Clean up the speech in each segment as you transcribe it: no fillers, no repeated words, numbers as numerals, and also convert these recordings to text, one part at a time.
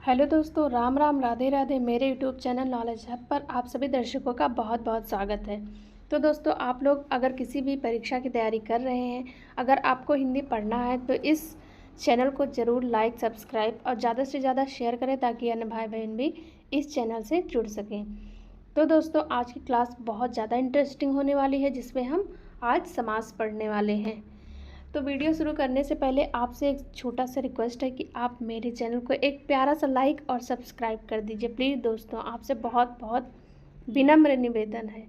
Hello दोस्तों, राम राम, राधे राधे। मेरे YouTube channel knowledge hub पर आप सभी दर्शकों का बहुत बहुत स्वागत है। तो दोस्तों, आप लोग अगर किसी भी परीक्षा की तैयारी कर रहे हैं, अगर आपको हिंदी पढ़ना है तो इस चैनल को ज़रूर लाइक, सब्सक्राइब और ज़्यादा से ज़्यादा शेयर करें ताकि अन्य भाई बहन भी इस चैनल से जुड़ सकें। तो दोस्तों, आज की क्लास बहुत ज़्यादा इंटरेस्टिंग होने वाली है जिसमें हम आज समास पढ़ने वाले हैं। तो वीडियो शुरू करने से पहले आपसे एक छोटा सा रिक्वेस्ट है कि आप मेरे चैनल को एक प्यारा सा लाइक और सब्सक्राइब कर दीजिए प्लीज़। दोस्तों, आपसे बहुत बहुत विनम्र निवेदन है,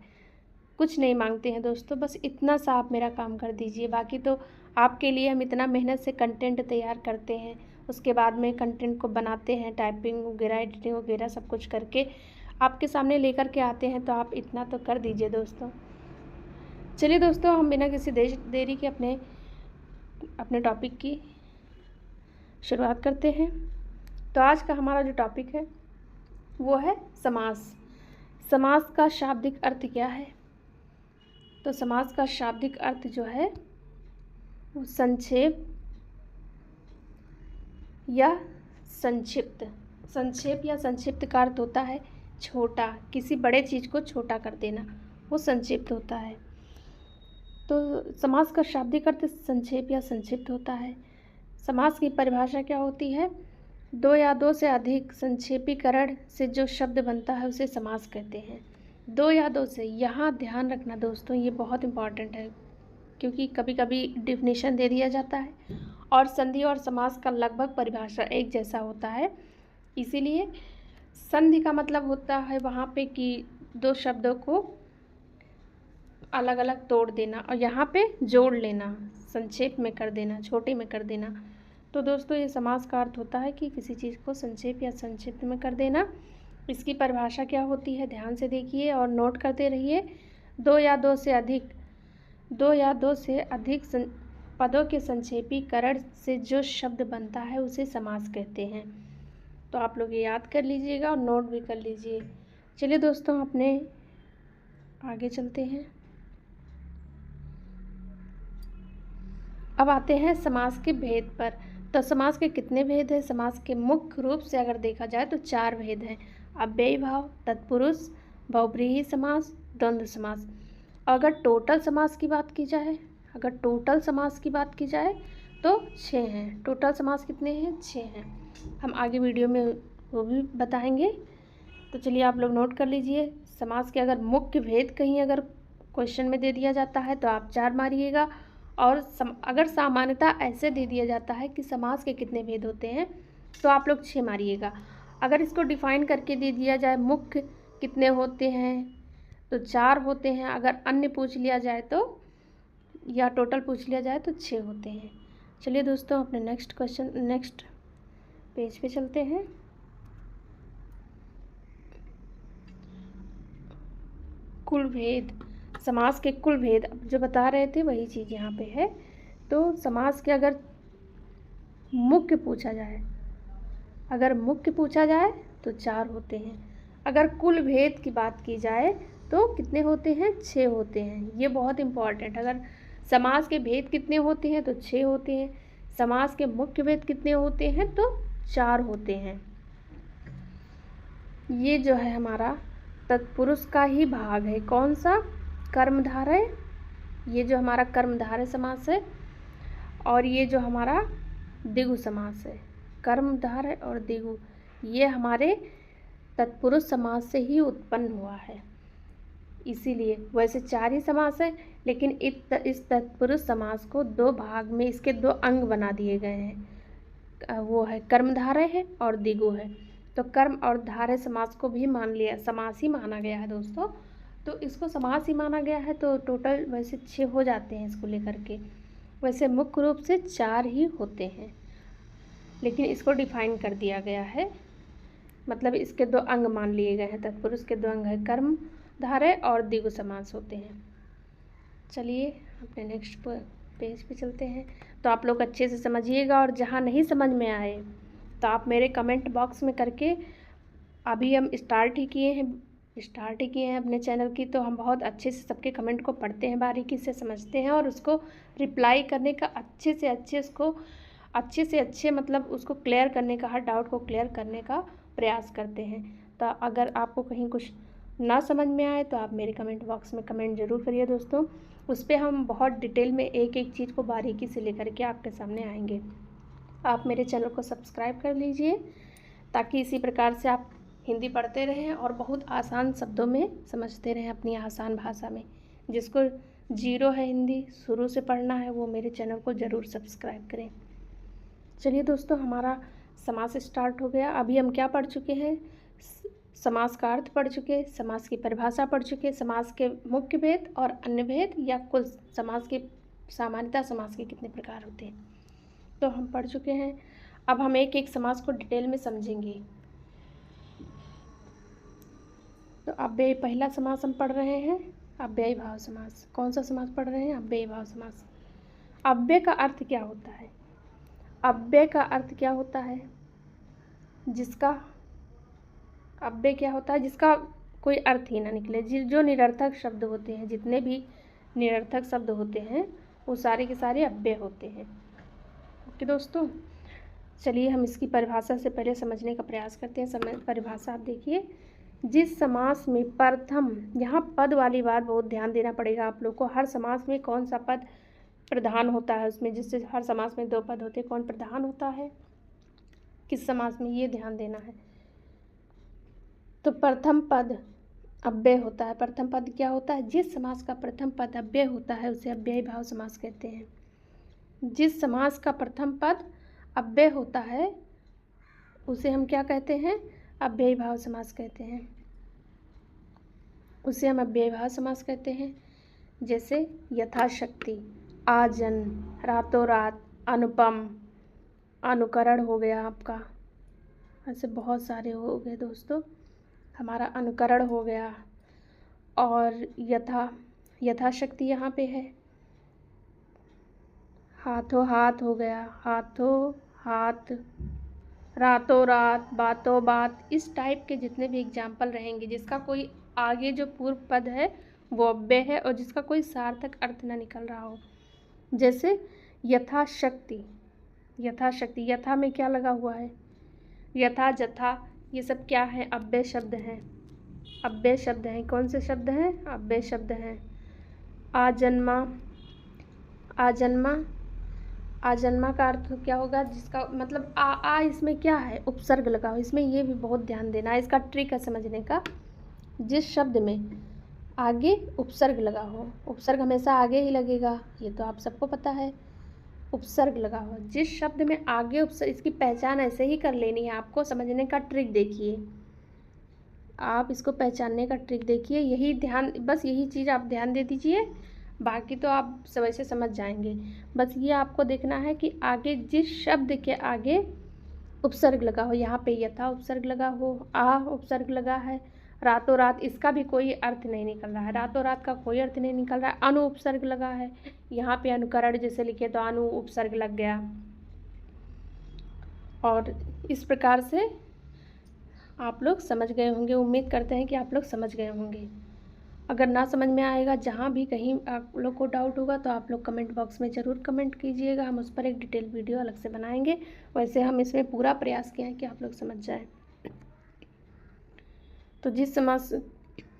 कुछ नहीं मांगते हैं दोस्तों, बस इतना सा आप मेरा काम कर दीजिए। बाकी तो आपके लिए हम इतना मेहनत से कंटेंट तैयार करते हैं, उसके बाद में कंटेंट को बनाते हैं, टाइपिंग वगैरह, एडिटिंग वगैरह सब कुछ करके आपके सामने लेकर के आते हैं, तो आप इतना तो कर दीजिए दोस्तों। चलिए दोस्तों, हम बिना किसी देरी के अपने टॉपिक की शुरुआत करते हैं। तो आज का हमारा जो टॉपिक है वो है समास। समास का शाब्दिक अर्थ क्या है? तो समास का शाब्दिक अर्थ जो है वो संक्षेप या संक्षिप्त। संक्षेप या संक्षिप्त का अर्थ होता है छोटा, किसी बड़े चीज़ को छोटा कर देना, वो संक्षिप्त होता है। तो समास का शाब्दिक अर्थ संक्षेप या संक्षिप्त होता है। समास की परिभाषा क्या होती है? दो या दो से अधिक संक्षेपीकरण से जो शब्द बनता है उसे समास कहते हैं। दो या दो से, यहाँ ध्यान रखना दोस्तों, ये बहुत इम्पॉर्टेंट है क्योंकि कभी कभी डिफिनेशन दे दिया जाता है और संधि और समास का लगभग परिभाषा एक जैसा होता है। इसीलिए संधि का मतलब होता है वहाँ पे कि दो शब्दों को अलग अलग तोड़ देना और यहाँ पे जोड़ लेना, संक्षेप में कर देना, छोटे में कर देना। तो दोस्तों, ये समास का अर्थ होता है कि किसी चीज़ को संक्षेप या संक्षिप्त में कर देना। इसकी परिभाषा क्या होती है ध्यान से देखिए और नोट करते रहिए। दो या दो से अधिक पदों के संक्षेपीकरण से जो शब्द बनता है उसे समास कहते हैं। तो आप लोग ये याद कर लीजिएगा और नोट भी कर लीजिए। चलिए दोस्तों, अपने आगे चलते हैं। अब आते हैं समास के भेद पर। तो समास के कितने भेद हैं? समास के मुख्य रूप से अगर देखा जाए तो 4 भेद हैं: अव्ययी भाव, तत्पुरुष, बहुब्रीहि समास, द्वंद्व समास। अगर टोटल समास की बात की जाए तो 6 हैं। टोटल समास कितने हैं? 6 हैं। हम आगे वीडियो में वो भी बताएंगे। तो चलिए आप लोग नोट कर लीजिए। समास के अगर मुख्य भेद कहीं अगर क्वेश्चन में दे दिया जाता है तो आप 4 मारिएगा, और अगर सामान्यता ऐसे दे दिया जाता है कि समास के कितने भेद होते हैं तो आप लोग 6 मारिएगा। अगर इसको डिफाइन करके दे दिया जाए मुख्य कितने होते हैं तो 4 होते हैं, अगर अन्य पूछ लिया जाए तो या टोटल पूछ लिया जाए तो 6 होते हैं। चलिए दोस्तों, अपने नेक्स्ट पेज पे चलते हैं। कुल भेद, समास के कुल भेद जो बता रहे थे वही चीज़ यहाँ पे है। तो समास के अगर मुख्य पूछा जाए तो 4 होते हैं। अगर कुल भेद की बात की जाए तो कितने होते हैं? 6 होते हैं। ये बहुत इम्पॉर्टेंट। अगर समास के भेद कितने होते हैं तो 6 होते हैं। समास के मुख्य भेद कितने होते हैं तो 4 होते हैं। ये जो है हमारा तत्पुरुष का ही भाग है। कौन सा? कर्मधारय। ये जो हमारा कर्मधारय समास है और ये जो हमारा द्विगु समास है। कर्मधारय और द्विगु ये हमारे तत्पुरुष समास से ही उत्पन्न हुआ है। इसीलिए वैसे 4 ही समास है, लेकिन इस तत्पुरुष समास को 2 भाग में इसके 2 अंग बना दिए गए हैं। वो है कर्मधारय है और द्विगु है। तो कर्म और धारय समास को भी समास ही माना गया है दोस्तों। तो इसको समास ही माना गया है तो टोटल वैसे 6 हो जाते हैं इसको लेकर के। वैसे मुख्य रूप से 4 ही होते हैं, लेकिन इसको डिफाइन कर दिया गया है, मतलब इसके 2 अंग मान लिए गए हैं। तत्पुरुष के 2 अंग है, कर्म धारय और द्विगु समास होते हैं। चलिए अपने नेक्स्ट पेज पे चलते हैं। तो आप लोग अच्छे से समझिएगा और जहाँ नहीं समझ में आए तो आप मेरे कमेंट बॉक्स में करके, अभी हम स्टार्ट ही किए हैं अपने चैनल की, तो हम बहुत अच्छे से सबके कमेंट को पढ़ते हैं, बारीकी से समझते हैं और उसको रिप्लाई करने का अच्छे से अच्छे उसको अच्छे से अच्छे मतलब उसको क्लियर करने का, हर डाउट को क्लियर करने का प्रयास करते हैं। तो अगर आपको कहीं कुछ ना समझ में आए तो आप मेरे कमेंट बॉक्स में कमेंट ज़रूर करिए दोस्तों। उस पर हम बहुत डिटेल में एक एक चीज़ को बारीकी से लेकर के आपके सामने आएंगे। आप मेरे चैनल को सब्सक्राइब कर लीजिए ताकि इसी प्रकार से आप हिंदी पढ़ते रहें और बहुत आसान शब्दों में समझते रहें अपनी आसान भाषा में। जिसको जीरो है हिंदी शुरू से पढ़ना है वो मेरे चैनल को ज़रूर सब्सक्राइब करें। चलिए दोस्तों, हमारा समास स्टार्ट हो गया। अभी हम क्या पढ़ चुके हैं? समास का अर्थ पढ़ चुके, समास की परिभाषा पढ़ चुके, समास के मुख्य भेद और अन्य भेद या कुल समास की सामान्यता, समास के कितने प्रकार होते हैं, तो हम पढ़ चुके हैं। अब हम एक एक समास को डिटेल में समझेंगे। तो अव्ययी पहला समास हम पढ़ रहे हैं, अव्ययी भाव समास। कौन सा समास पढ़ रहे हैं? अव्ययी भाव समास। अव्यय का अर्थ क्या होता है? अव्यय का अर्थ क्या होता है? जिसका अव्यय क्या होता है? जिसका कोई अर्थ ही ना निकले, जो निरर्थक शब्द होते हैं, जितने भी निरर्थक शब्द होते हैं वो सारे के सारे अव्यय होते हैं। ओके दोस्तों, चलिए हम इसकी परिभाषा से पहले समझने का प्रयास करते हैं। परिभाषा आप देखिए, जिस समास में प्रथम, यहाँ पद वाली बात बहुत ध्यान देना पड़ेगा आप लोग को। हर समास में कौन सा पद प्रधान होता है उसमें, जिससे हर समास में दो पद होते हैं, कौन प्रधान होता है किस समास में, ये ध्यान देना है। तो प्रथम पद अव्यय होता है। प्रथम पद क्या होता है? जिस समास का प्रथम पद अव्यय होता है उसे अव्ययी भाव समास कहते हैं। जिस समास का प्रथम पद अव्यय होता है उसे हम क्या कहते हैं? अव्ययी भाव समास कहते हैं। उसे हम अव्ययी भाव समास कहते हैं। जैसे यथाशक्ति, आजन, रातों रात, अनुपम, अनुकरण हो गया आपका। ऐसे बहुत सारे हो गए दोस्तों। हमारा अनुकरण हो गया और यथाशक्ति यहाँ पे है। हाथों हाथ हो गया, हाथों हाथ, रातों रात, बातों बात। इस टाइप के जितने भी एग्जाम्पल रहेंगे जिसका कोई आगे जो पूर्व पद है वो अव्यय है और जिसका कोई सार्थक अर्थ ना निकल रहा हो। जैसे यथाशक्ति, यथाशक्ति, यथा में क्या लगा हुआ है? यथा, जथा, ये सब क्या है? अव्यय शब्द हैं। अव्यय शब्द हैं। कौन से शब्द हैं? अव्यय शब्द हैं। आजन्मा, आजन्मा, आजन्मा का अर्थ क्या होगा? जिसका मतलब आ इसमें क्या है? उपसर्ग लगा हो इसमें, ये भी बहुत ध्यान देना है। इसका ट्रिक है समझने का। जिस शब्द में आगे उपसर्ग लगा हो, उपसर्ग हमेशा आगे ही लगेगा, ये तो आप सबको पता है। उपसर्ग लगा हो जिस शब्द में आगे उपसर्ग, इसकी पहचान ऐसे ही कर लेनी है आपको। समझने का ट्रिक देखिए, आप इसको पहचानने का ट्रिक देखिए। यही ध्यान, बस यही चीज़ आप ध्यान दे दीजिए, बाकी तो आप सब ऐसे समझ जाएंगे। बस ये आपको देखना है कि आगे जिस शब्द के आगे उपसर्ग लगा हो, यहाँ पे यथा उपसर्ग लगा हो, आ उपसर्ग लगा है, रातों रात, इसका भी कोई अर्थ नहीं निकल रहा है, रातों रात का कोई अर्थ नहीं निकल रहा है। अनु उपसर्ग लगा है, यहाँ पे अनुकरण जैसे लिखे तो अनु उपसर्ग लग गया। और इस प्रकार से आप लोग समझ गए होंगे। उम्मीद करते हैं कि आप लोग समझ गए होंगे। अगर ना समझ में आएगा, जहाँ भी कहीं आप लोग को डाउट होगा तो आप लोग कमेंट बॉक्स में ज़रूर कमेंट कीजिएगा। हम उस पर एक डिटेल वीडियो अलग से बनाएंगे। वैसे हम इसमें पूरा प्रयास किए हैं कि आप लोग समझ जाएं। तो जिस समास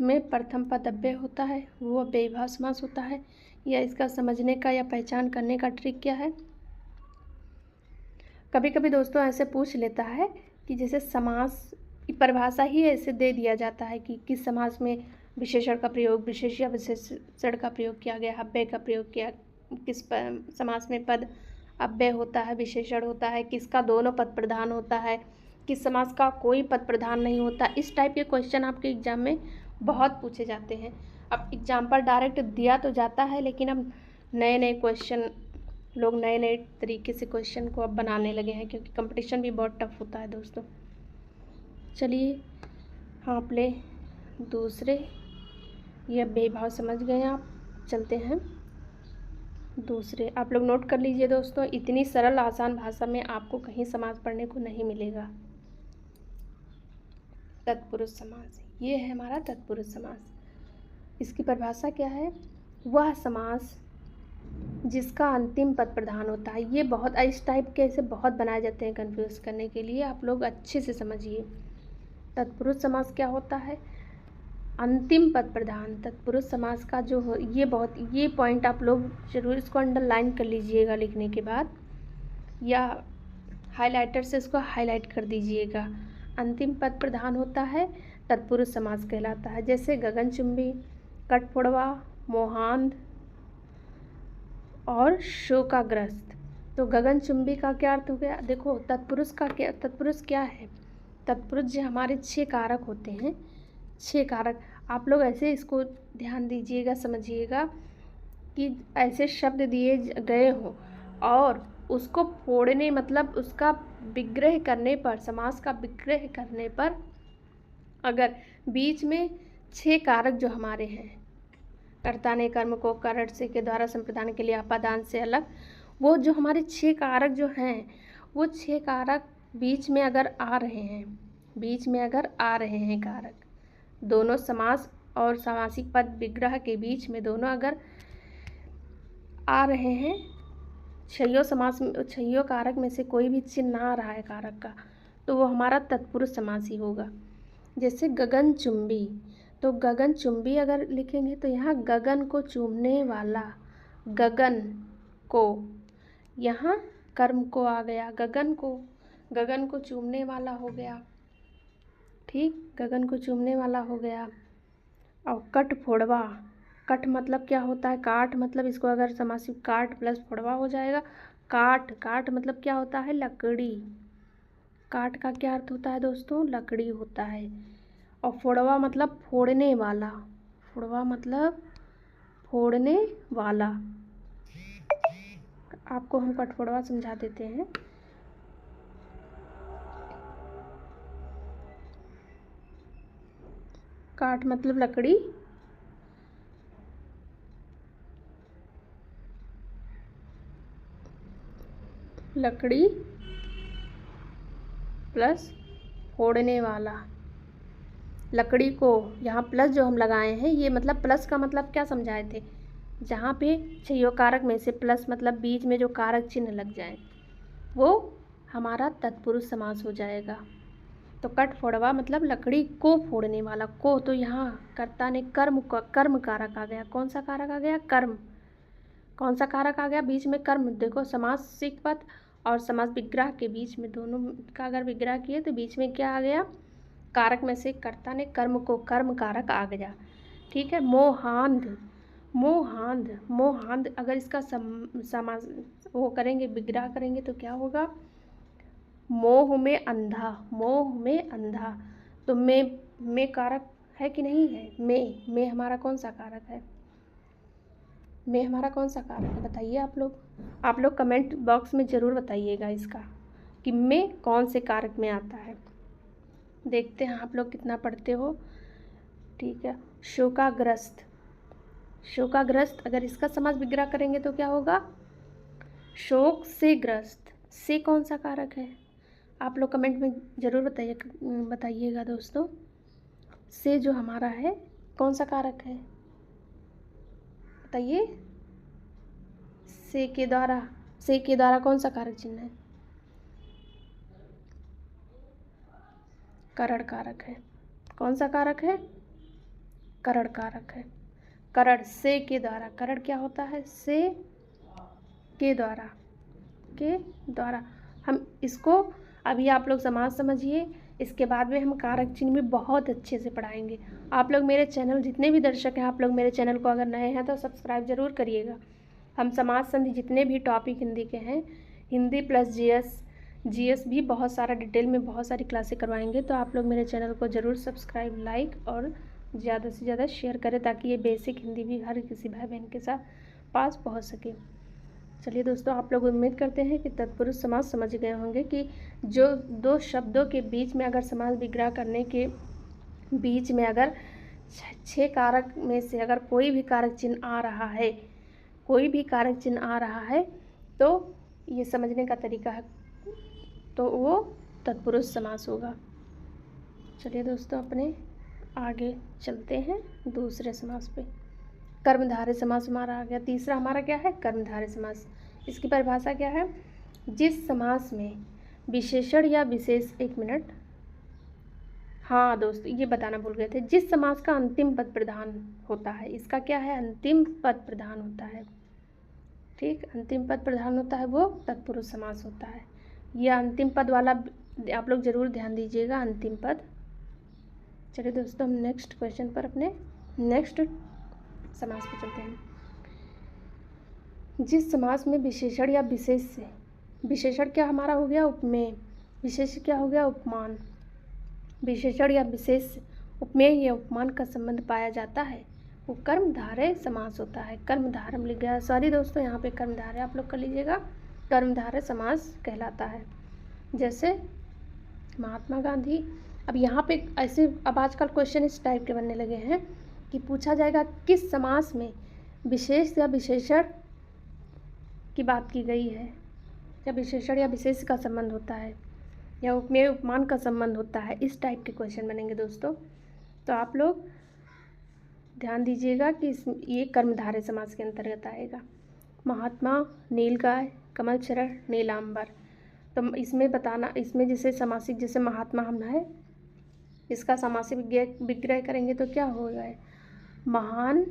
में प्रथम पद अव्यय होता है वो अव्ययी भाव समास होता है। या इसका समझने का या पहचान करने का ट्रिक क्या है? कभी कभी दोस्तों ऐसे पूछ लेता है कि जैसे समास की परिभाषा ही ऐसे दे दिया जाता है कि किस समास में विशेषण का प्रयोग, विशेष या विशेषण का प्रयोग किया गया, अव्यय का प्रयोग किया, किस समास में पद अव्यय होता है, विशेषण होता है, किसका दोनों पद प्रधान होता है, किस समास का कोई पद प्रधान नहीं होता। इस टाइप के क्वेश्चन आपके एग्जाम में बहुत पूछे जाते हैं। अब एग्जाम्पल डायरेक्ट दिया तो जाता है, लेकिन अब नए नए क्वेश्चन, लोग नए नए तरीके से क्वेश्चन को अब बनाने लगे हैं क्योंकि कंपटीशन भी बहुत टफ होता है दोस्तों। चलिए आप ले दूसरे, ये अव्ययी भाव समझ गए आप। चलते हैं दूसरे। आप लोग नोट कर लीजिए दोस्तों, इतनी सरल आसान भाषा में आपको कहीं समास पढ़ने को नहीं मिलेगा। तत्पुरुष समास, ये है हमारा तत्पुरुष समास। इसकी परिभाषा क्या है? वह समास जिसका अंतिम पद प्रधान होता है। ये बहुत इस टाइप के ऐसे बहुत बनाए जाते हैं कंफ्यूज करने के लिए, आप लोग अच्छे से समझिए। तत्पुरुष समास क्या होता है? अंतिम पद प्रधान। तत्पुरुष समास का जो हो ये पॉइंट आप लोग जरूर इसको अंडरलाइन कर लीजिएगा लिखने के बाद, या हाइलाइटर से इसको हाईलाइट कर दीजिएगा। अंतिम पद प्रधान होता है, तत्पुरुष समास कहलाता है। जैसे गगनचुंबी, कठफोड़वा, मोहांध और शोकाग्रस्त। तो गगनचुंबी का क्या अर्थ हो गया? देखो तत्पुरुष क्या है? तत्पुरुष जो हमारे 6 कारक होते हैं, 6 कारक। आप लोग ऐसे इसको ध्यान दीजिएगा, समझिएगा कि ऐसे शब्द दिए गए हों और उसको फोड़ने मतलब उसका विग्रह करने पर, समास का विग्रह करने पर अगर बीच में 6 कारक जो हमारे हैं, कर्ता ने कर्म को करण से के द्वारा संप्रदान के लिए अपादान से अलग, वो जो हमारे 6 कारक जो हैं, वो 6 कारक बीच में अगर आ रहे हैं, कारक दोनों समास और समासिक पद विग्रह के बीच में दोनों अगर आ रहे हैं, छइयों कारक में से कोई भी चिन्ह ना आ रहा है कारक का, तो वो हमारा तत्पुरुष समास ही होगा। जैसे गगनचुंबी, तो गगनचुंबी अगर लिखेंगे तो यहाँ गगन को चूमने वाला, गगन को, यहाँ कर्म को आ गया, गगन को चूमने वाला हो गया, ठीक, गगन को चूमने वाला हो गया। और कठफोड़वा, कठ मतलब क्या होता है? काट, मतलब इसको अगर समासिक काट प्लस फोड़वा हो जाएगा। काट मतलब क्या होता है? लकड़ी। काट का क्या अर्थ होता है दोस्तों? लकड़ी होता है। और फोड़वा मतलब फोड़ने वाला, फोड़वा मतलब फोड़ने वाला। आपको हम कठफोड़वा समझा देते हैं। काट मतलब लकड़ी, लकड़ी प्लस फोड़ने वाला। लकड़ी को यहाँ प्लस जो हम लगाए हैं, ये मतलब प्लस का मतलब क्या समझाए थे? जहाँ पे छइयों कारक में से प्लस मतलब बीच में जो कारक चिन्ह लग जाए, वो हमारा तत्पुरुष समास हो जाएगा। तो कठफोड़वा मतलब लकड़ी को फोड़ने वाला। को तो यहाँ कर्ता ने कर्म कारक आ गया। कौन सा कारक आ गया? कर्म। कौन सा कारक आ गया बीच में? कर्म। देखो समासिक पद और समास विग्रह के बीच में दोनों का अगर विग्रह किए तो बीच में क्या आ गया? कारक में से कर्ता ने कर्म को कर्म कारक आ गया, ठीक है। मोहांध अगर इसका समास वो करेंगे, विग्रह करेंगे तो क्या होगा? मोह में अंधा। तो में कारक है कि नहीं है? में हमारा कौन सा कारक है? बताइए आप लोग कमेंट बॉक्स में ज़रूर बताइएगा इसका कि में कौन से कारक में आता है। देखते हैं आप लोग कितना पढ़ते हो, ठीक है। शोकाग्रस्त अगर इसका समास विग्रह करेंगे तो क्या होगा? शोक से ग्रस्त। से कौन सा कारक है? आप लोग कमेंट में ज़रूर बताइएगा दोस्तों। से जो हमारा है कौन सा कारक है? बताइए। से के द्वारा कौन सा कारक चिन्ह है? करण कारक है। कौन सा कारक है? करण कारक है। करण से के द्वारा, करण क्या होता है? से के द्वारा हम इसको अभी आप लोग समास समझिए, इसके बाद में हम कारक चिन्ह भी बहुत अच्छे से पढ़ाएंगे। आप लोग मेरे चैनल, जितने भी दर्शक हैं, आप लोग मेरे चैनल को अगर नए हैं तो सब्सक्राइब ज़रूर करिएगा। हम समास संधि जितने भी टॉपिक हिंदी के हैं, हिंदी प्लस जीएस भी बहुत सारा डिटेल में बहुत सारी क्लासें करवाएंगे। तो आप लोग मेरे चैनल को ज़रूर सब्सक्राइब, लाइक और ज़्यादा से ज़्यादा शेयर करें ताकि ये बेसिक हिंदी भी हर किसी भाई बहन के साथ पास पहुंच सके। चलिए दोस्तों, आप लोग उम्मीद करते हैं कि तत्पुरुष समास समझ गए होंगे कि जो दो शब्दों के बीच में अगर समास विग्रह करने के बीच में अगर 6 कारक में से अगर कोई भी कारक चिन्ह आ रहा है तो ये समझने का तरीका है, तो वो तत्पुरुष समास होगा। चलिए दोस्तों, अपने आगे चलते हैं दूसरे समास पे। कर्मधारय समास हमारा आ गया। तीसरा हमारा क्या है, कर्मधारय समास। इसकी परिभाषा क्या है, जिस समास में विशेषण या विशेष, एक मिनट, हाँ दोस्तों ये बताना भूल गए थे, जिस समास का अंतिम पद प्रधान होता है, इसका क्या है, अंतिम पद प्रधान होता है। ठीक, अंतिम पद प्रधान होता है वो तत्पुरुष समास होता है। यह अंतिम पद वाला आप लोग जरूर ध्यान दीजिएगा, अंतिम पद। चलिए दोस्तों हम नेक्स्ट क्वेश्चन पर, अपने नेक्स्ट समास पर चलते हैं। जिस समास में विशेषण या विशेष से, विशेषण क्या हमारा हो गया, उपमेय, विशेष क्या हो गया, उपमान, विशेषण या विशेष उपमेय या उपमान का संबंध पाया जाता है वो कर्मधारय समास होता है। कर्मधारय लिख गया, सॉरी दोस्तों यहाँ पे कर्मधारय आप लोग कर लीजिएगा, कर्मधारय समास कहलाता है। जैसे महात्मा गांधी, अब यहाँ पे ऐसे, अब आजकल क्वेश्चन इस टाइप के बनने लगे हैं कि पूछा जाएगा किस समास में विशेष या विशेषण की बात की गई है, या विशेषण या विशेष का संबंध होता है, या उपमेय उपमान का संबंध होता है। इस टाइप के क्वेश्चन बनेंगे दोस्तों। तो आप लोग ध्यान दीजिएगा कि ये कर्मधारय समास के अंतर्गत आएगा। महात्मा, नीलगाय, कमलचरण, नीलांबर। तो इसमें बताना, इसमें जैसे समासिक, जैसे महात्मा हम है, इसका समासिक विग्रह करेंगे तो क्या होगा, महान,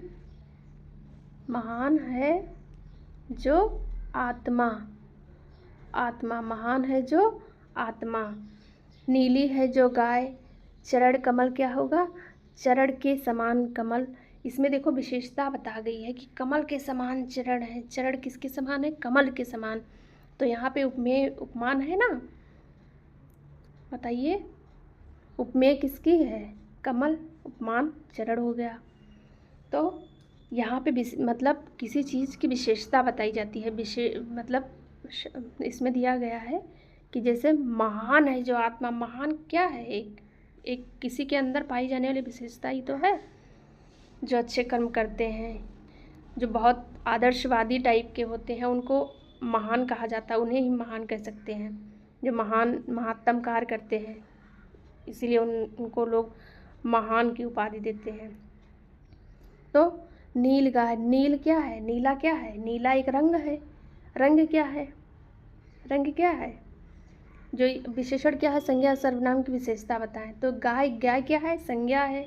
महान है जो आत्मा, आत्मा महान है जो आत्मा। नीली है जो गाय, चरण कमल क्या होगा, चरण के समान कमल। इसमें देखो विशेषता बता गई है कि कमल के समान चरण है, चरण किसके समान है, कमल के समान। तो यहाँ पे उपमेय उपमान है ना, बताइए उपमेय किसकी है, कमल, उपमान चरण हो गया। तो यहाँ पे मतलब किसी चीज़ की विशेषता बताई जाती है, मतलब इसमें दिया गया है कि जैसे महान है जो आत्मा, महान क्या है, एक किसी के अंदर पाई जाने वाली विशेषता ही तो है। जो अच्छे कर्म करते हैं, जो बहुत आदर्शवादी टाइप के होते हैं, उनको महान कहा जाता है, उन्हें ही महान कह सकते हैं। जो महान महात्तम कार्य करते हैं, इसीलिए उनको लोग महान की उपाधि देते हैं। तो नील गाय, नील क्या है, नीला क्या है, नीला एक रंग है, रंग क्या है, रंग क्या है, जो विशेषण क्या है, संज्ञा सर्वनाम की विशेषता बताएं। तो गाय, गाय क्या है, संज्ञा है,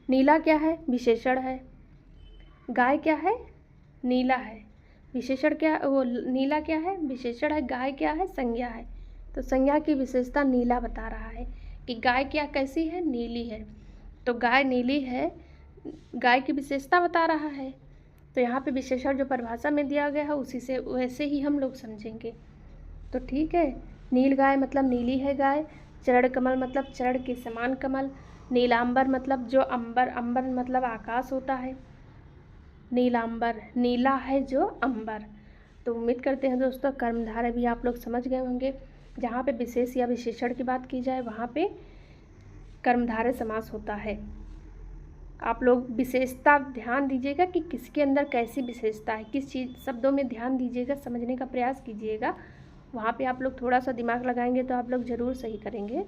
नीला क्या है, विशेषण है। गाय क्या है, नीला है, विशेषण क्या, वो नीला क्या है, विशेषण है, गाय क्या है, संज्ञा है। तो संज्ञा की विशेषता नीला बता रहा है कि गाय क्या कैसी है, नीली है। तो गाय नीली है, गाय की विशेषता बता रहा है। तो यहाँ पे विशेषण जो परिभाषा में दिया गया है उसी से वैसे ही हम लोग समझेंगे। तो ठीक है, नील गाय मतलब नीली है गाय, चरण कमल मतलब चरण के समान कमल, नीलांबर मतलब जो अंबर, अंबर मतलब आकाश होता है, नीलांबर नीला है जो अंबर। तो उम्मीद करते हैं दोस्तों कर्मधारय भी आप लोग समझ गए होंगे। जहाँ पे विशेष या विशेषण की बात की जाए वहाँ पे कर्मधारय समास होता है। आप लोग विशेषता ध्यान दीजिएगा कि किसके अंदर कैसी विशेषता है, किस चीज़, शब्दों में ध्यान दीजिएगा, समझने का प्रयास कीजिएगा। वहाँ पे आप लोग थोड़ा सा दिमाग लगाएंगे तो आप लोग ज़रूर सही करेंगे।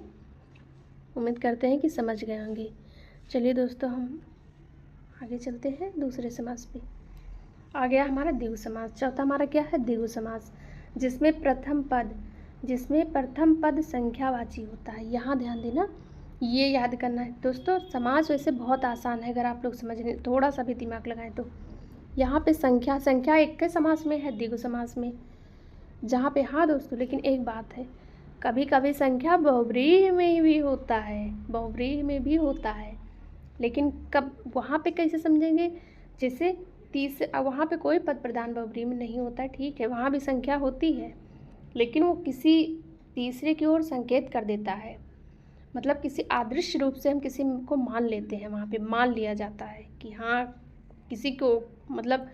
उम्मीद करते हैं कि समझ गए होंगे। चलिए दोस्तों हम आगे चलते हैं दूसरे समास पे। आ गया हमारा द्विगु समास। चौथा हमारा क्या है, द्विगु समास, जिसमें प्रथम पद संख्यावाची होता है। यहाँ ध्यान देना, ये याद करना है दोस्तों। समास वैसे बहुत आसान है, अगर आप लोग समझने थोड़ा सा भी दिमाग लगाएं तो। यहाँ पे संख्या एक के समास में है, द्विगु समास में, जहाँ पे, हाँ दोस्तों लेकिन एक बात है, कभी कभी संख्या बहुव्रीहि में भी होता है, बहुव्रीहि में भी होता है, लेकिन कब, वहाँ पे कैसे समझेंगे, जैसे वहाँ पे कोई पद प्रधान बहुव्रीहि में नहीं होता है, ठीक है, वहाँ भी संख्या होती है, लेकिन वो किसी तीसरे की ओर संकेत कर देता है। मतलब किसी आदृश्य रूप से हम किसी को मान लेते हैं, वहाँ पे मान लिया जाता है कि हाँ किसी को, मतलब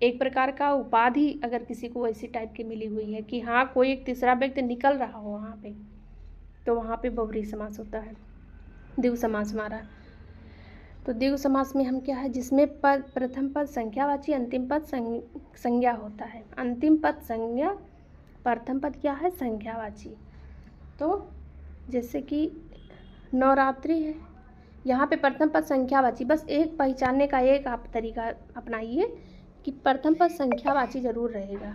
एक प्रकार का उपाधि अगर किसी को वैसी टाइप की मिली हुई है कि हाँ कोई एक तीसरा व्यक्ति निकल रहा हो वहाँ पे, तो वहाँ पे बहुव्रीहि समास होता है, द्विगु समास हमारा। तो द्विगु समास में हम क्या है, जिसमें प्रथम पद संख्यावाची, अंतिम पद संज्ञा होता है। अंतिम पद संज्ञा, प्रथम पद क्या है, संख्यावाची। तो जैसे कि नवरात्रि है, यहाँ पे प्रथम पद संख्यावाची, बस एक पहचानने का एक आप तरीका अपनाइए कि प्रथम पद संख्यावाची जरूर रहेगा,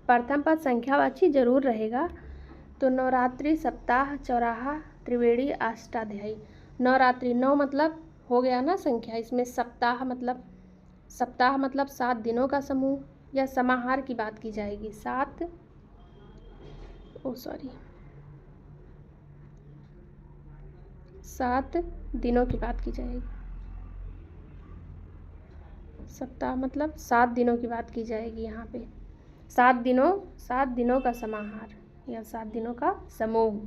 प्रथम पद संख्यावाची जरूर रहेगा। तो नवरात्रि, सप्ताह, चौराहा, त्रिवेणी, अष्टाध्यायी। नवरात्रि, नौ मतलब हो गया ना संख्या, इसमें सप्ताह मतलब 7 दिनों का समूह या समाहार की बात की जाएगी। 7 दिनों की बात की जाएगी। सप्ताह मतलब 7 दिनों की बात की जाएगी यहाँ पे। 7 दिनों का समाहार या 7 दिनों का समूह।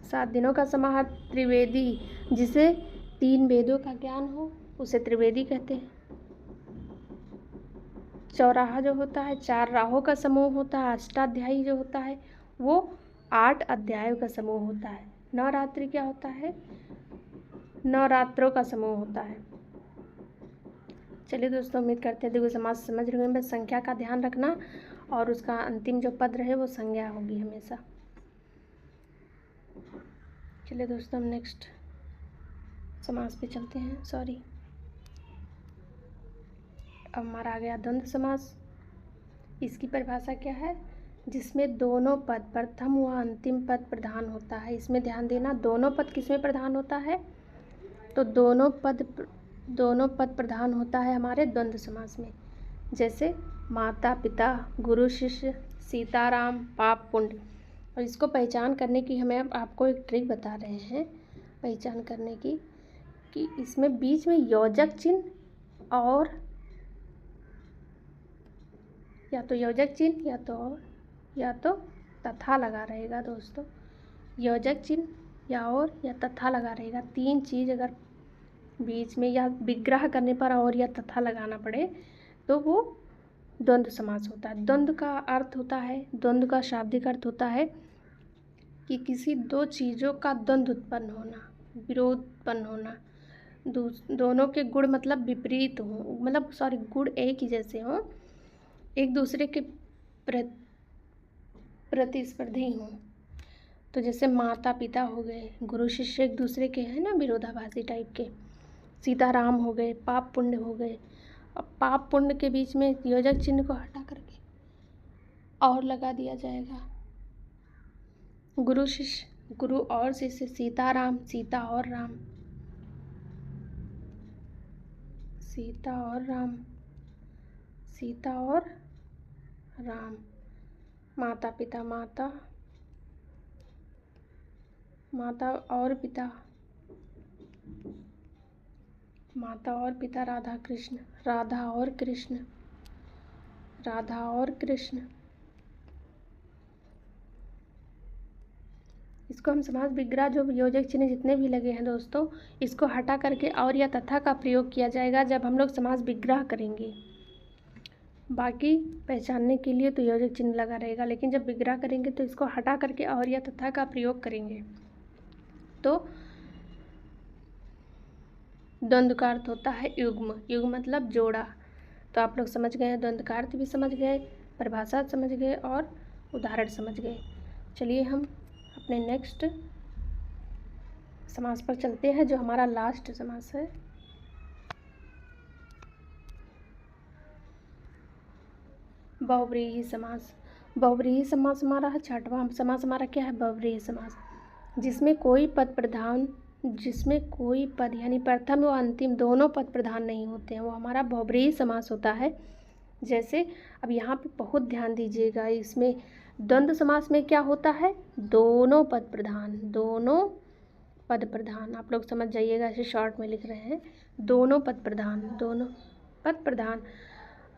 सात दिनों का समाहार। त्रिवेदी, जिसे 3 वेदों का ज्ञान हो उसे त्रिवेदी कहते हैं। चौराहा जो होता है 4 राहों का समूह होता है। अष्टाध्यायी जो होता है वो 8 अध्यायों का समूह होता है। नवरात्रि क्या होता है? नवरात्रों का समूह होता है। चलिए दोस्तों, उम्मीद करते हैं द्विगु समास समझ रहे हैं। बस संख्या का ध्यान रखना और उसका अंतिम जो पद रहे वो संज्ञा होगी हमेशा। चलिए दोस्तों, हम नेक्स्ट समास पे चलते हैं। अब हमारा आ गया द्वंद्व समास। इसकी परिभाषा क्या है? जिसमें दोनों पद, प्रथम व अंतिम पद प्रधान होता है। इसमें ध्यान देना, दोनों पद किसमें प्रधान होता है? तो दोनों पद प्रधान होता है हमारे द्वंद्व समास में। जैसे माता पिता, गुरु शिष्य, सीताराम, पाप पुण्य। और इसको पहचान करने की हमें आपको एक ट्रिक बता रहे हैं पहचान करने की, कि इसमें बीच में योजक चिन्ह और या तो योजक चिन्ह या तो तथा लगा रहेगा दोस्तों। योजक चिन्ह या तथा लगा रहेगा। 3 चीज़ अगर बीच में या विग्रह करने पर और या तथा लगाना पड़े तो वो द्वंद्व समास होता है। द्वंद्व का अर्थ होता है, द्वंद्व का शाब्दिक अर्थ होता है कि किसी 2 चीज़ों का द्वंद्व उत्पन्न होना, विरोध उत्पन्न होना। दोनों के गुण मतलब विपरीत हों, मतलब गुण एक ही जैसे हों, एक दूसरे के प्रतिस्पर्धी हों। तो जैसे माता पिता हो गए, गुरु शिष्य एक दूसरे के हैं ना, विरोधाभासी टाइप के। सीताराम हो गए, पाप पुण्य हो गए। अब पाप पुण्य के बीच में योजक चिन्ह को हटा करके और लगा दिया जाएगा। गुरु शिष्य, गुरु और शिष्य, सीताराम, सीता और राम, सीता और राम, सीता और राम। माता पिता, माता और पिता, माता और पिता। राधा कृष्ण, राधा और कृष्ण, राधा और कृष्ण। इसको हम समास विग्रह जो योजक चिन्ह जितने भी लगे हैं दोस्तों, इसको हटा करके और या तथा का प्रयोग किया जाएगा जब हम लोग समास विग्रह करेंगे। बाकी पहचानने के लिए तो योजक चिन्ह लगा रहेगा, लेकिन जब विग्रह करेंगे तो इसको हटा करके और या तथा का प्रयोग करेंगे। तो द्वंद्व का अर्थ होता है युग्म। युग्म मतलब जोड़ा। तो आप लोग समझ गए हैं, द्वंद्व का अर्थ भी समझ गए, परिभाषा समझ गए और उदाहरण समझ गए। चलिए हम अपने नेक्स्ट समास पर चलते हैं, जो हमारा लास्ट समास है। बहुव्रीहि समास। बहुव्रीहि समास हमारा है 6वां समास। हमारा क्या है? बहुव्रीहि समास, जिसमें कोई पद यानी प्रथम व अंतिम दोनों पद प्रधान नहीं होते हैं, वो हमारा बहुव्रीहि समास होता है। जैसे अब यहाँ पे बहुत ध्यान दीजिएगा, इसमें द्वंद्व समास में क्या होता है? दोनों पद प्रधान, दोनों पद प्रधान। आप लोग समझ जाइएगा, ऐसे शॉर्ट में लिख रहे हैं, दोनों पद प्रधान, दोनों पद प्रधान।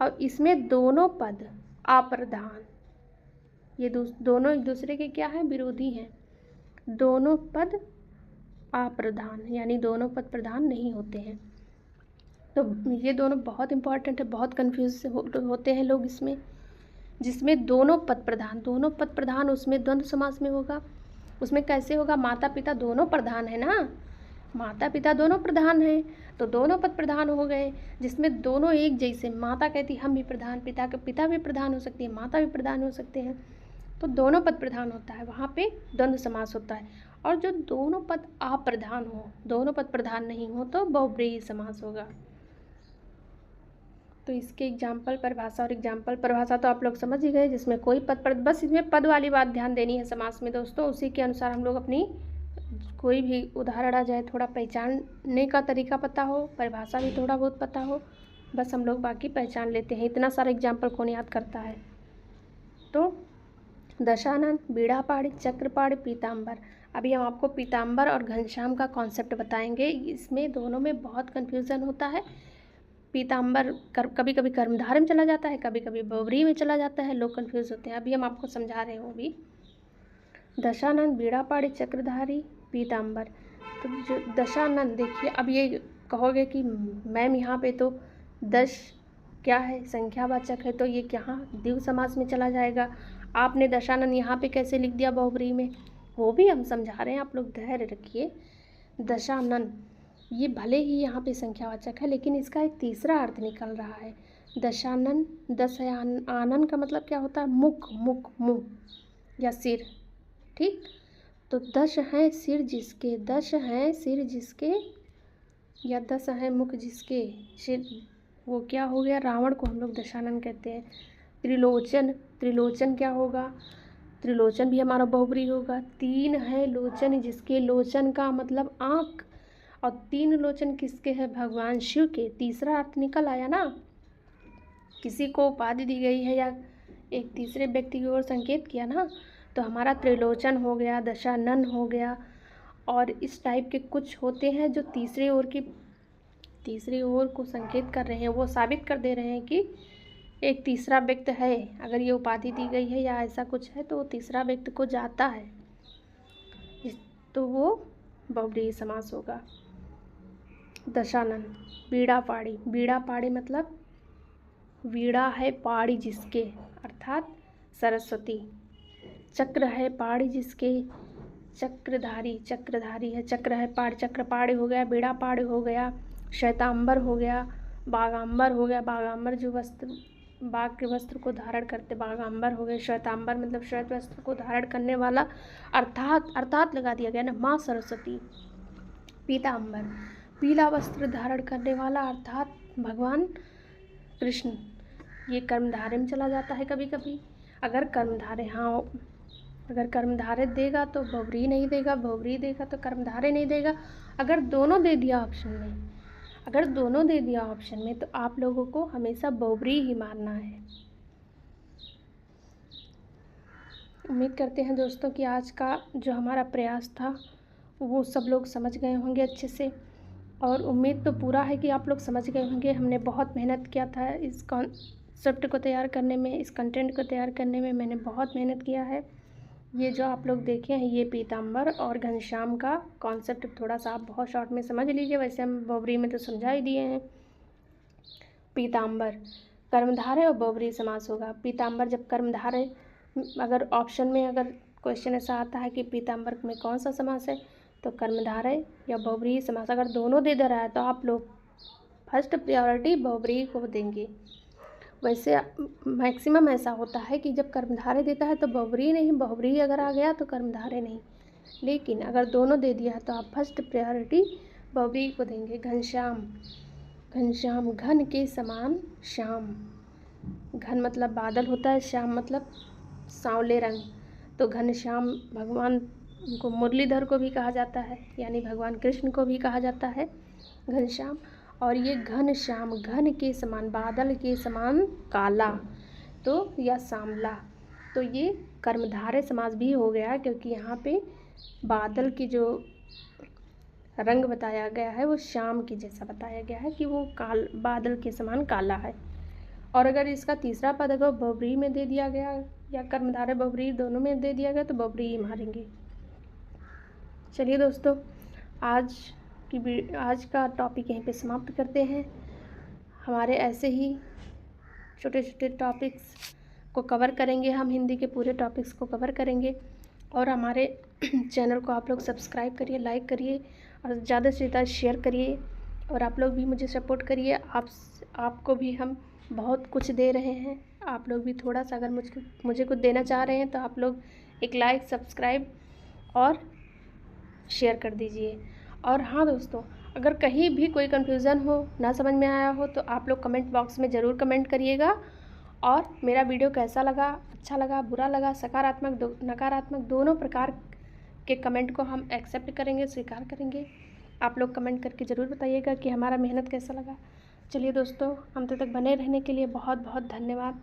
और इसमें दोनों पद अप्रधान, ये दोनों एक दूसरे के क्या हैं? विरोधी हैं। दोनों पद अप्रधान यानी दोनों पद प्रधान नहीं होते हैं। तो ये दोनों बहुत इंपॉर्टेंट है, बहुत कन्फ्यूज होते हैं लोग इसमें। जिसमें दोनों पद प्रधान उसमें द्वंद्व समास में होगा। उसमें कैसे होगा? माता पिता दोनों प्रधान है ना, माता पिता दोनों प्रधान हैं तो दोनों पद प्रधान हो गए। जिसमें दोनों एक जैसे, माता कहती हम भी प्रधान, पिता भी प्रधान हो सकती है, माता भी प्रधान हो सकते हैं। तो दोनों पद प्रधान होता है, वहाँ पे द्वंद्व समास होता है। और जो दोनों पद अप्रधान हो, दोनों पद प्रधान नहीं हो तो बहुब्रीहि समास होगा। तो इसके एग्जाम्पल परिभाषा और एग्जाम्पल परिभाषा तो आप लोग समझ ही गए, जिसमें कोई बस इसमें पद वाली बात ध्यान देनी है समास में दोस्तों। उसी के अनुसार हम लोग अपनी कोई भी उदाहरण आ जाए, थोड़ा पहचानने का तरीका पता हो, परिभाषा भी थोड़ा बहुत पता हो, बस हम लोग बाकी पहचान लेते हैं। इतना सारा एग्जाम्पल कौन याद करता है। तो दशानन, बीड़ापाड़ी, चक्रपाड़ी, पीताम्बर। अभी हम आपको पीताम्बर और घनश्याम का कॉन्सेप्ट बताएंगे। इसमें दोनों में बहुत कन्फ्यूज़न होता है। पीताम्बर कभी कभी कर्मधारय में चला जाता है, कभी कभी बहुव्रीहि में चला जाता है, लोग कन्फ्यूज़ होते हैं। अभी हम आपको समझा रहे हो। अभी दशानन, बीड़ापाड़ी, चक्रधारी, पीताम्बर। तो जो दशानन, देखिए अब ये कहोगे कि मैम यहाँ पे तो 10 क्या है, संख्यावाचक है, तो ये क्या द्विगु समास में चला जाएगा। आपने दशानन यहाँ पे कैसे लिख दिया बहुव्रीहि में, वो भी हम समझा रहे हैं, आप लोग धैर्य रखिए। दशानन ये भले ही यहाँ पे संख्यावाचक है, लेकिन इसका एक तीसरा अर्थ निकल रहा है। दशानन, आनन का मतलब क्या होता है, मुख, मुंह या सिर। ठीक, तो 10 हैं सिर जिसके, 10 हैं सिर जिसके या 10 हैं मुख जिसके, सिर वो क्या हो गया, रावण को हम लोग दशानन कहते हैं। त्रिलोचन, त्रिलोचन क्या होगा, त्रिलोचन भी हमारा बहुव्रीहि होगा। 3 है लोचन जिसके, लोचन का मतलब आँख, और 3 लोचन किसके हैं, भगवान शिव के। तीसरा अर्थ निकल आया ना, किसी को उपाधि दी गई है या एक तीसरे व्यक्ति की ओर संकेत किया ना, तो हमारा त्रिलोचन हो गया, दशानन हो गया। और इस टाइप के कुछ होते हैं जो तीसरी ओर को संकेत कर रहे हैं, वो साबित कर दे रहे हैं कि एक तीसरा व्यक्ति है। अगर ये उपाधि दी गई है या ऐसा कुछ है तो वो तीसरा व्यक्ति को जाता है, तो वो बहुव्रीहि समास होगा। दशानन, बीड़ापाड़ी, बीड़ापाड़ी मतलब वीणा है पाड़ी जिसके, अर्थात सरस्वती। चक्र है पाड़ी जिसके, चक्रधारी, चक्रधारी है, चक्र है पाड़ी, चक्रपाड़ी हो गया, बीड़ापाड़ी हो गया, श्वेतांबर हो गया, बागांबर हो गया, बागांबर जो वस्त्र, बाघ के वस्त्र को धारण करते, बागांबर हो गए। श्वेतांबर मतलब श्वेत वस्त्र को धारण करने वाला, अर्थात लगा दिया गया ना, माँ सरस्वती। पीतांबर, पीला वस्त्र धारण करने वाला, अर्थात भगवान कृष्ण। ये कर्मधारय में चला जाता है कभी कभी। अगर कर्मधारय, हाँ अगर कर्मधारय देगा तो बहुव्रीहि नहीं देगा, बहुव्रीहि देगा तो कर्मधारय नहीं देगा। अगर दोनों दे दिया ऑप्शन में, अगर दोनों दे दिया ऑप्शन में, तो आप लोगों को हमेशा बहुव्रीहि ही मानना है। उम्मीद करते हैं दोस्तों कि आज का जो हमारा प्रयास था वो सब लोग समझ गए होंगे अच्छे से, और उम्मीद तो पूरा है कि आप लोग समझ गए होंगे। हमने बहुत मेहनत किया था इस कॉन्सेप्ट को तैयार करने में, इस कंटेंट को तैयार करने में मैंने बहुत मेहनत किया है। ये जो आप लोग देखे हैं, ये पीताम्बर और घनश्याम का कॉन्सेप्ट थोड़ा सा आप बहुत शॉर्ट में समझ लीजिए, वैसे हम बहुव्रीहि में तो समझा ही दिए हैं। पीताम्बर कर्मधारय और बहुव्रीहि समास होगा। पीताम्बर जब कर्मधारय, अगर ऑप्शन में अगर क्वेश्चन ऐसा आता है कि पीताम्बर में कौन सा समास है, तो कर्मधारय या बहुव्रीहि समास अगर दोनों दे रहा है तो आप लोग फर्स्ट प्रायोरिटी बहुव्रीहि को देंगे। वैसे मैक्सिमम ऐसा होता है कि जब कर्मधारय देता है तो बहुव्रीहि नहीं, बहुव्रीहि अगर आ गया तो कर्मधारय नहीं, लेकिन अगर दोनों दे दिया तो आप फर्स्ट प्रायोरिटी बहुव्रीहि को देंगे। घनश्याम, घनश्याम घन के समान श्याम, घन मतलब बादल होता है, श्याम मतलब सांवले रंग, तो घनश्याम भगवान को, मुरलीधर को भी कहा जाता है, यानी भगवान कृष्ण को भी कहा जाता है घनश्याम। और ये घनश्याम, घन के समान, बादल के समान काला, तो या सांवला, तो ये कर्मधारय समास भी हो गया, क्योंकि यहाँ पे बादल की जो रंग बताया गया है वो श्याम के जैसा बताया गया है कि वो बादल के समान काला है। और अगर इसका तीसरा पद अगर बहुव्रीहि में दे दिया गया या कर्मधारय बहुव्रीहि दोनों में दे दिया गया तो बहुव्रीहि मारेंगे। चलिए दोस्तों, आज का टॉपिक यहीं पे समाप्त करते हैं। हमारे ऐसे ही छोटे छोटे टॉपिक्स को कवर करेंगे, हम हिंदी के पूरे टॉपिक्स को कवर करेंगे। और हमारे चैनल को आप लोग सब्सक्राइब करिए, लाइक करिए और ज़्यादा से ज़्यादा शेयर करिए, और आप लोग भी मुझे सपोर्ट करिए। आपको भी हम बहुत कुछ दे रहे हैं, आप लोग भी थोड़ा सा अगर मुझे कुछ देना चाह रहे हैं तो आप लोग एक लाइक, सब्सक्राइब और शेयर कर दीजिए। और हाँ दोस्तों, अगर कहीं भी कोई कन्फ्यूज़न हो, ना समझ में आया हो, तो आप लोग कमेंट बॉक्स में ज़रूर कमेंट करिएगा। और मेरा वीडियो कैसा लगा, अच्छा लगा, बुरा लगा, सकारात्मक नकारात्मक दोनों प्रकार के कमेंट को हम एक्सेप्ट करेंगे, स्वीकार करेंगे। आप लोग कमेंट करके ज़रूर बताइएगा कि हमारा मेहनत कैसा लगा। चलिए दोस्तों, अंत तक बने रहने के लिए बहुत बहुत धन्यवाद।